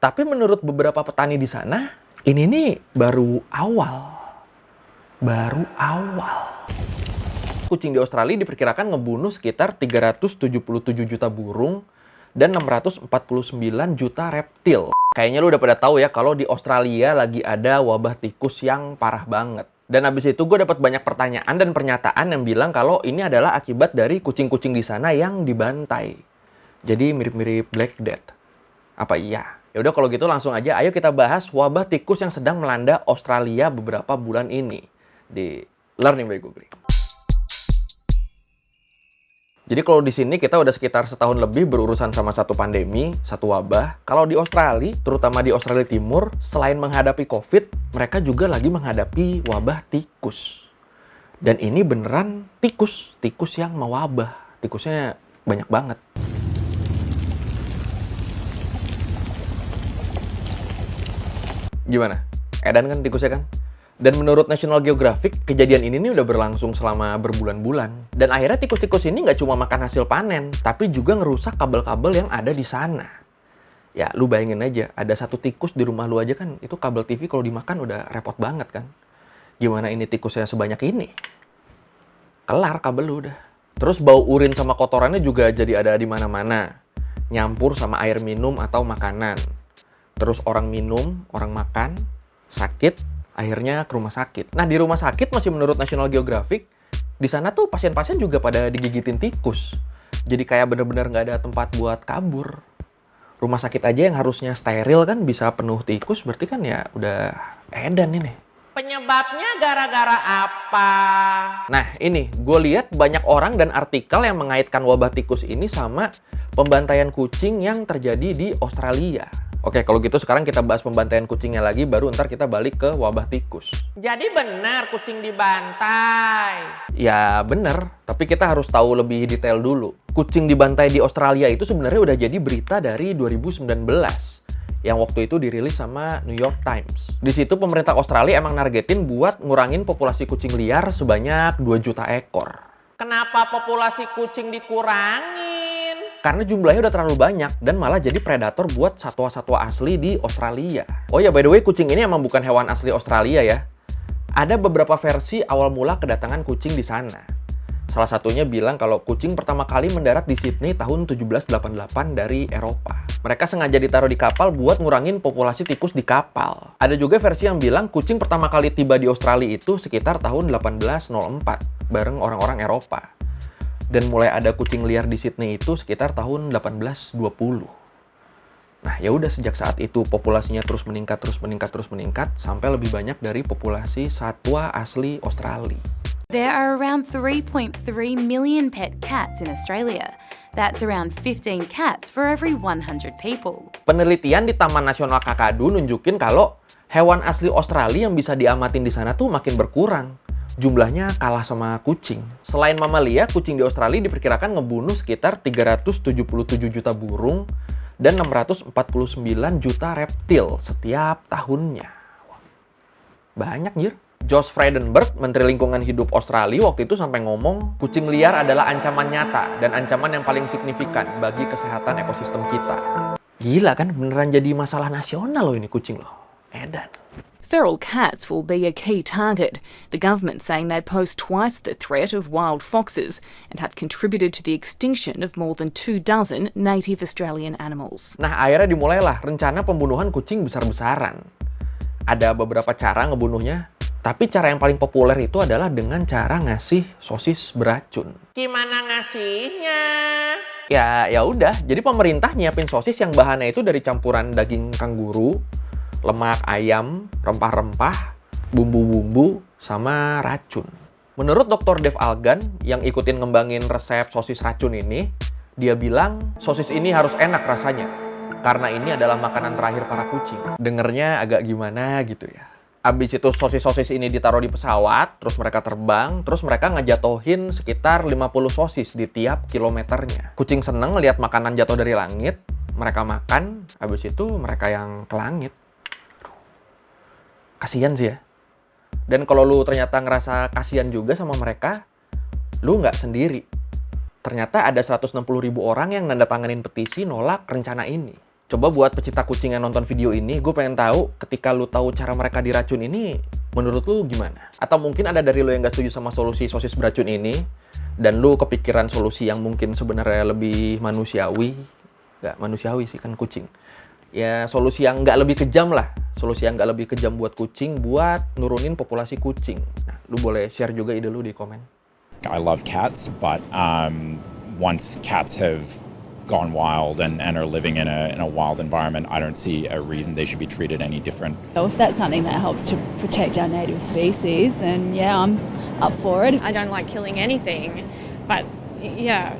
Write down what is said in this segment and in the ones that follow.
Tapi menurut beberapa petani di sana, ini nih baru awal. Baru awal. Kucing di Australia diperkirakan ngebunuh sekitar 377 juta burung dan 649 juta reptil. Kayaknya lu udah pada tahu ya kalau di Australia lagi ada wabah tikus yang parah banget. Dan abis itu gue dapat banyak pertanyaan dan pernyataan yang bilang kalau ini adalah akibat dari kucing-kucing di sana yang dibantai. Jadi mirip-mirip Black Death. Apa iya? Ya udah kalau gitu langsung aja ayo kita bahas wabah tikus yang sedang melanda Australia beberapa bulan ini di Learning by Googling. Jadi kalau di sini kita udah sekitar setahun lebih berurusan sama satu pandemi, satu wabah. Kalau di Australia, terutama di Australia Timur, selain menghadapi COVID, mereka juga lagi menghadapi wabah tikus. Dan ini beneran tikus yang mewabah. Tikusnya banyak banget. Gimana? Edan kan tikusnya kan? Dan menurut National Geographic, kejadian ini udah berlangsung selama berbulan-bulan. Dan akhirnya tikus-tikus ini nggak cuma makan hasil panen, tapi juga ngerusak kabel-kabel yang ada di sana. Ya, lu bayangin aja, ada satu tikus di rumah lu aja kan, itu kabel TV kalau dimakan udah repot banget kan. Gimana ini tikusnya sebanyak ini? Kelar kabel lu udah. Terus bau urin sama kotorannya juga jadi ada di mana-mana. Nyampur sama air minum atau makanan. Terus orang minum, orang makan, sakit, akhirnya ke rumah sakit. Nah, di rumah sakit masih menurut National Geographic, di sana tuh pasien-pasien juga pada digigitin tikus. Jadi kayak bener-bener nggak ada tempat buat kabur. Rumah sakit aja yang harusnya steril kan bisa penuh tikus, berarti kan ya udah edan ini. Penyebabnya gara-gara apa? Nah, ini gue lihat banyak orang dan artikel yang mengaitkan wabah tikus ini sama pembantaian kucing yang terjadi di Australia. Oke, kalau gitu sekarang kita bahas pembantaian kucingnya lagi, baru ntar kita balik ke wabah tikus. Jadi benar kucing dibantai? Ya benar, tapi kita harus tahu lebih detail dulu. Kucing dibantai di Australia itu sebenarnya udah jadi berita dari 2019. Yang waktu itu dirilis sama New York Times. Di situ pemerintah Australia emang nargetin buat ngurangin populasi kucing liar sebanyak 2 juta ekor. Kenapa populasi kucing dikurangin? Karena jumlahnya udah terlalu banyak dan malah jadi predator buat satwa-satwa asli di Australia. Oh ya, by the way, kucing ini emang bukan hewan asli Australia ya. Ada beberapa versi awal mula kedatangan kucing di sana. Salah satunya bilang kalau kucing pertama kali mendarat di Sydney tahun 1788 dari Eropa. Mereka sengaja ditaruh di kapal buat ngurangin populasi tikus di kapal. Ada juga versi yang bilang kucing pertama kali tiba di Australia itu sekitar tahun 1804 bareng orang-orang Eropa. Dan mulai ada kucing liar di Sydney itu sekitar tahun 1820. Nah, ya udah sejak saat itu populasinya terus meningkat sampai lebih banyak dari populasi satwa asli Australia. There are around 3.3 million pet cats in Australia. That's around 15 cats for every 100 people. Penelitian di Taman Nasional Kakadu nunjukin kalau hewan asli Australia yang bisa diamatin di sana tuh makin berkurang. Jumlahnya kalah sama kucing. Selain mamalia, kucing di Australia diperkirakan ngebunuh sekitar 377 juta burung dan 649 juta reptil setiap tahunnya. Banyak, Jir. Josh Frydenberg, Menteri Lingkungan Hidup Australia, waktu itu sampai ngomong, kucing liar adalah ancaman nyata dan ancaman yang paling signifikan bagi kesehatan ekosistem kita. Gila kan, beneran jadi masalah nasional loh ini kucing loh. Edan. Feral cats will be a key target, the government saying they pose twice the threat of wild foxes and have contributed to the extinction of more than 24 native Australian animals. Nah, akhirnya dimulailah rencana pembunuhan kucing besar-besaran. Ada beberapa cara ngebunuhnya, tapi cara yang paling populer itu adalah dengan cara ngasih sosis beracun. Gimana ngasihnya? Ya udah, jadi pemerintah nyiapin sosis yang bahannya itu dari campuran daging kanguru, lemak ayam, rempah-rempah, bumbu-bumbu, sama racun. Menurut Dr. Dave Algan yang ikutin ngembangin resep sosis racun ini, dia bilang sosis ini harus enak rasanya, karena ini adalah makanan terakhir para kucing. Dengernya agak gimana gitu ya. Abis itu sosis-sosis ini ditaruh di pesawat, terus mereka terbang, terus mereka ngejatohin sekitar 50 sosis di tiap kilometernya. Kucing seneng lihat makanan jatuh dari langit, mereka makan, abis itu mereka yang ke langit. Kasian sih ya. Dan kalau lu ternyata ngerasa kasian juga sama mereka, lu nggak sendiri. Ternyata ada 160.000 orang yang nandatanganin petisi nolak rencana ini. Coba buat pecinta kucing yang nonton video ini, gue pengen tahu ketika lu tahu cara mereka diracun ini, menurut lu gimana? Atau mungkin ada dari lu yang gak setuju sama solusi sosis beracun ini, dan lu kepikiran solusi yang mungkin sebenarnya lebih manusiawi. Gak manusiawi sih, kan kucing. Ya, solusi yang nggak lebih kejam lah. Solusi yang nggak lebih kejam buat kucing, buat nurunin populasi kucing. Nah, lu boleh share juga ide lu di komen. I love cats, but once cats have gone wild and are living in a wild environment, I don't see a reason they should be treated any different. So if that's something that helps to protect our native species, then yeah, I'm up for it. I don't like killing anything, but yeah,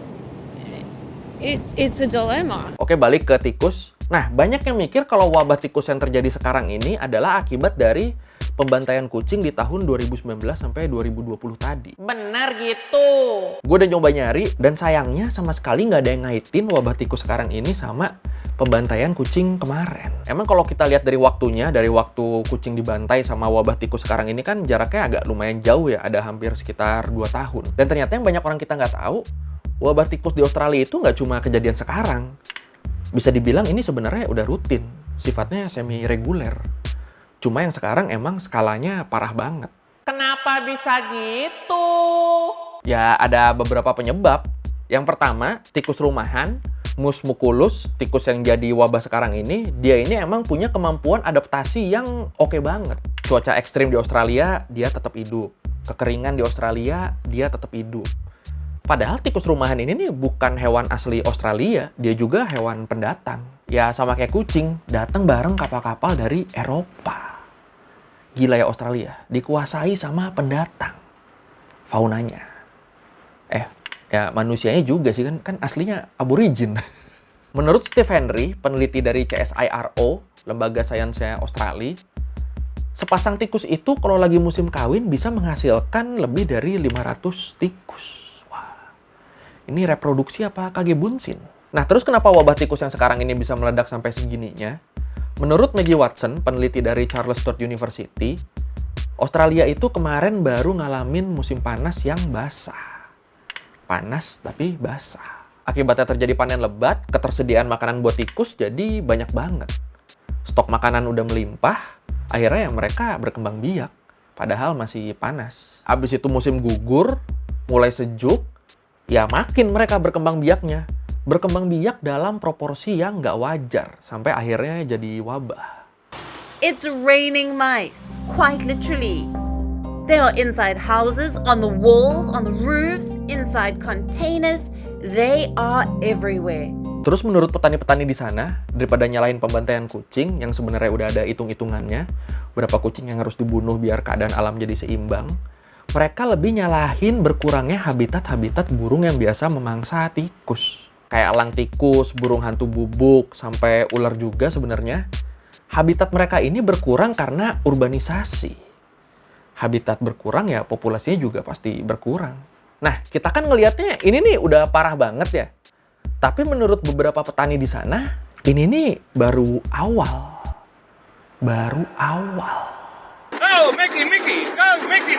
it's a dilemma. Oke, balik ke tikus. Nah, banyak yang mikir kalau wabah tikus yang terjadi sekarang ini adalah akibat dari pembantaian kucing di tahun 2019 sampai 2020 tadi. Benar gitu. Gue udah nyoba nyari, dan sayangnya sama sekali nggak ada yang ngaitin wabah tikus sekarang ini sama pembantaian kucing kemarin. Emang kalau kita lihat dari waktunya, dari waktu kucing dibantai sama wabah tikus sekarang ini kan jaraknya agak lumayan jauh ya, ada hampir sekitar 2 tahun. Dan ternyata yang banyak orang kita nggak tahu, wabah tikus di Australia itu nggak cuma kejadian sekarang. Bisa dibilang ini sebenarnya udah rutin, sifatnya semi-reguler. Cuma yang sekarang emang skalanya parah banget. Kenapa bisa gitu? Ya, ada beberapa penyebab. Yang pertama, tikus rumahan, Mus muculus, tikus yang jadi wabah sekarang ini, dia ini emang punya kemampuan adaptasi yang oke banget. Cuaca ekstrim di Australia, dia tetap hidup. Kekeringan di Australia, dia tetap hidup. Padahal tikus rumahan ini nih bukan hewan asli Australia, dia juga hewan pendatang. Ya sama kayak kucing, datang bareng kapal-kapal dari Eropa. Gila ya Australia, dikuasai sama pendatang. Faunanya. Ya manusianya juga sih, kan aslinya aborigin. Menurut Steve Henry, peneliti dari CSIRO, lembaga sainsnya Australia, sepasang tikus itu kalau lagi musim kawin bisa menghasilkan lebih dari 500 tikus. Ini reproduksi apa kage bunsin? Nah, terus kenapa wabah tikus yang sekarang ini bisa meledak sampai segininya? Menurut Maggie Watson, peneliti dari Charles Sturt University, Australia itu kemarin baru ngalamin musim panas yang basah. Panas tapi basah. Akibatnya terjadi panen lebat, ketersediaan makanan buat tikus jadi banyak banget. Stok makanan udah melimpah, akhirnya ya mereka berkembang biak. Padahal masih panas. Habis itu musim gugur, mulai sejuk, ya makin mereka berkembang biaknya. Berkembang biak dalam proporsi yang nggak wajar, sampai akhirnya jadi wabah. It's raining mice, quite literally. They are inside houses, on the walls, on the roofs, inside containers. They are everywhere. Terus menurut petani-petani di sana, daripada nyalahin pembantaian kucing yang sebenarnya udah ada hitung-hitungannya, berapa kucing yang harus dibunuh biar keadaan alam jadi seimbang, mereka lebih nyalahin berkurangnya habitat-habitat burung yang biasa memangsa tikus. Kayak elang tikus, burung hantu bubuk, sampai ular juga sebenarnya. Habitat mereka ini berkurang karena urbanisasi. Habitat berkurang ya populasinya juga pasti berkurang. Nah, kita kan ngelihatnya ini nih udah parah banget ya. Tapi menurut beberapa petani di sana, ini nih baru awal. Baru awal. Oh, Mickey, go, Mickey,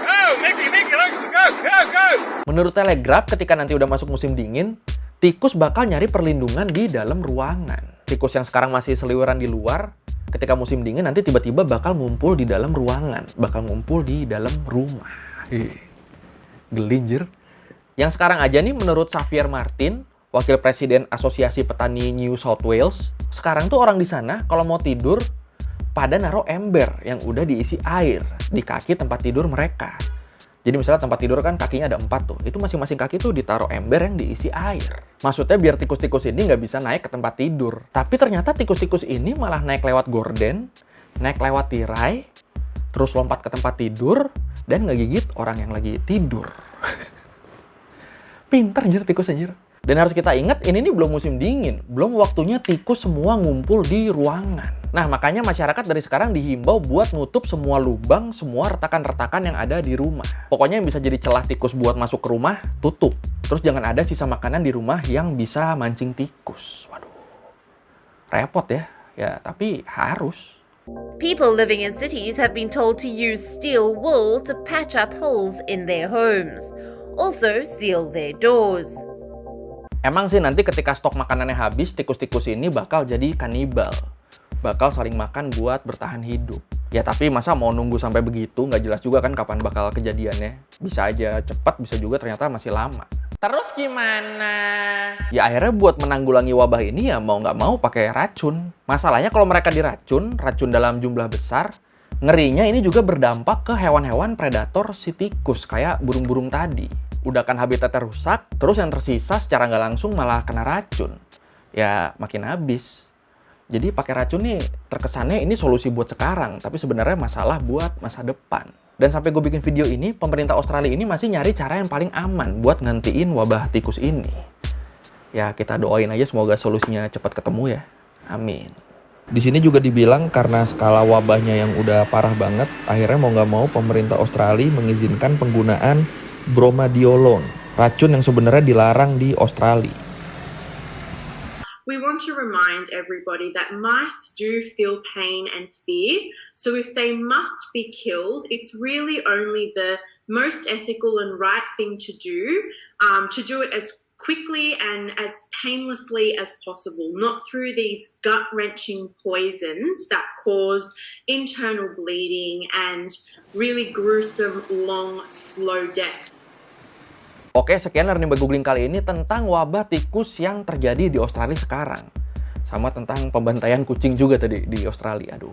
oh, Mickey, let's go. Menurut Telegraph, ketika nanti udah masuk musim dingin, tikus bakal nyari perlindungan di dalam ruangan. Tikus yang sekarang masih seliweran di luar, ketika musim dingin nanti tiba-tiba bakal ngumpul di dalam ruangan, bakal ngumpul di dalam rumah. Gelinjir. Yang sekarang aja nih menurut Xavier Martin, Wakil Presiden Asosiasi Petani New South Wales, sekarang tuh orang di sana kalau mau tidur pada naruh ember yang udah diisi air di kaki tempat tidur mereka. Jadi misalnya tempat tidur kan kakinya ada 4 tuh, itu masing-masing kaki tuh ditaruh ember yang diisi air. Maksudnya biar tikus-tikus ini nggak bisa naik ke tempat tidur. Tapi ternyata tikus-tikus ini malah naik lewat gorden, naik lewat tirai, terus lompat ke tempat tidur, dan ngegigit orang yang lagi tidur. Pinter anjir tikus anjir. Dan harus kita ingat, ini nih belum musim dingin. Belum waktunya tikus semua ngumpul di ruangan. Nah, makanya masyarakat dari sekarang dihimbau buat nutup semua lubang, semua retakan-retakan yang ada di rumah. Pokoknya yang bisa jadi celah tikus buat masuk ke rumah, tutup. Terus jangan ada sisa makanan di rumah yang bisa mancing tikus. Waduh, repot ya. Ya, tapi harus. People living in cities have been told to use steel wool to patch up holes in their homes. Also, seal their doors. Emang sih nanti ketika stok makanannya habis, tikus-tikus ini bakal jadi kanibal. Bakal saling makan buat bertahan hidup. Ya tapi masa mau nunggu sampai begitu, nggak jelas juga kan kapan bakal kejadiannya. Bisa aja cepat, bisa juga ternyata masih lama. Terus gimana? Ya akhirnya buat menanggulangi wabah ini ya mau nggak mau pakai racun. Masalahnya kalau mereka diracun, racun dalam jumlah besar, ngerinya ini juga berdampak ke hewan-hewan predator si tikus, kayak burung-burung tadi. Udah kan habitatnya rusak, terus yang tersisa secara nggak langsung malah kena racun. Ya makin habis. Jadi pakai racun nih terkesannya ini solusi buat sekarang, tapi sebenarnya masalah buat masa depan. Dan sampai gue bikin video ini, pemerintah Australia ini masih nyari cara yang paling aman buat ngentiin wabah tikus ini. Ya kita doain aja semoga solusinya cepat ketemu ya. Amin. Di sini juga dibilang karena skala wabahnya yang udah parah banget, akhirnya mau nggak mau pemerintah Australia mengizinkan penggunaan bromadiolon, racun yang sebenarnya dilarang di Australia. We want to remind everybody that mice do feel pain and fear. So if they must be killed, it's really only the most ethical and right thing to do it as quickly and as painlessly as possible, not through these gut-wrenching poisons that cause internal bleeding and really gruesome, long, slow deaths. Oke, sekian learning by googling kali ini tentang wabah tikus yang terjadi di Australia sekarang. Sama tentang pembantaian kucing juga tadi di Australia. Aduh.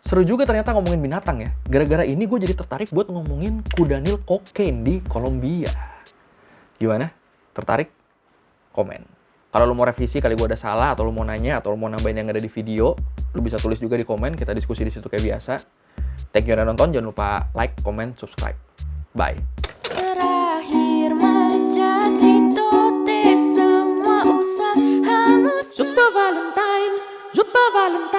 Seru juga ternyata ngomongin binatang ya. Gara-gara ini gue jadi tertarik buat ngomongin kuda Nil cocaine di Kolombia. Gimana? Tertarik? Komen. Kalau lu mau revisi kali gue ada salah, atau lu mau nanya, atau lu mau nambahin yang ada di video, lu bisa tulis juga di komen, kita diskusi di situ kayak biasa. Thank you udah nonton, jangan lupa like, comment, subscribe. Bye. Super Valentine.